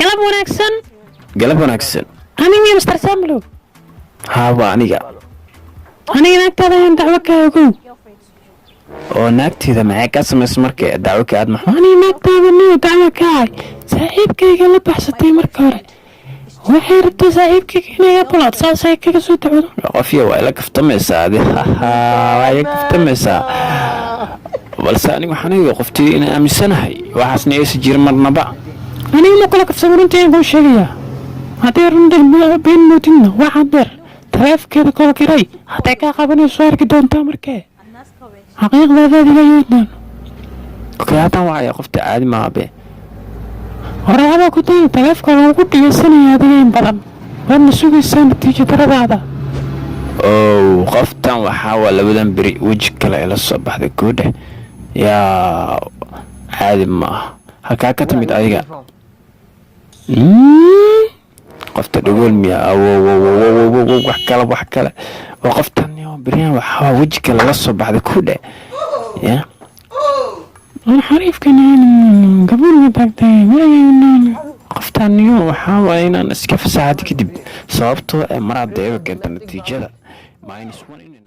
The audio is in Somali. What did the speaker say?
galab wanaagsan. galab wanaagsan. aniga Mr. Samlo. Waa aniga naagtaada ayaan dacwo ka ogow. oo naagteeda maxay ka samaysay markay dacwo ka aad maxaa aniga naagtaada niyo dacwo ka ahay saaxiibkayga la baxsatay marka hore waxay rabtay saaxiibkayga inay apolood saasay kaga soo dacwado. qofiya waa ila kaftamaysaa waa ila kaftamaysaa balse aniga waxaan eegay qoftii inaan aaminsanahay waxaasna aysan jirin marnaba. aniga ma kula kafsamo runtii aan kuu sheegayaa haddii runtii been moodinna waxaa dheer taleefkeeda kol garay hadday kaa qabanayso arki doontaa markee xaqiiqdaada adiga yeedaan. okay haddaan wacaya qofta caadi maaha be horeada ku day taleefka lagu dhigaysanaya adiga in badan waadna sugaysaa natiijo daradaada. qoftan waxaa waa labadan beri weji kale ila soo baxday goodhe yaa caadi maaha halkaa ka timid adiga qofta dhagool miya wax kale oo qoftan beriyan waxaa weji kale la soo baxday goodhe ya xariifkan gabuul ma taagtay qoftan waxaa waaya inaan iska fasaxad kadib sababtoo maraad deega keenta natiijada -1